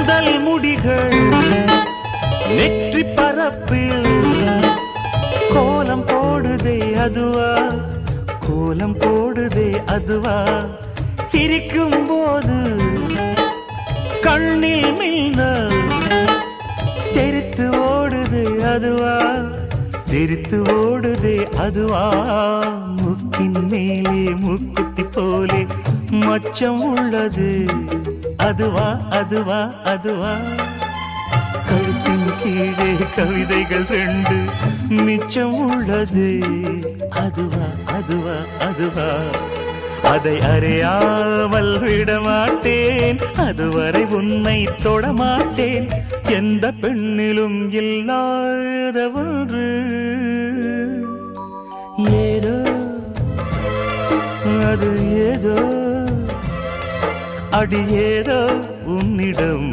கூந்தல் முடிகள் நெற்றி பரப்பில் கோலம் போடுதே அதுவா, கோலம் போடுதே அதுவா, சிரிக்கும் போது கண்ணில் மின்னல் தெரித்து ஓடுது அதுவா, தெரித்து ஓடுதே அதுவா, முக்கின் மேலே முக்குத்தி போலே மச்சம் உள்ளது அதுவா, அதுவா, அதுவா, கழுத்தின் கீழே கவிதைகள் 2 மிச்சம் உள்ளது அதுவா, அதுவா, அதுவா, அதை அறியாமல் விடமாட்டேன், அதுவரை உன்னை தொடமாட்டேன், எந்த பெண்ணிலும் இல்லாத ஒன்று ஏதோ, அது ஏதோ, அடி ஏதோ உன்னிடம்.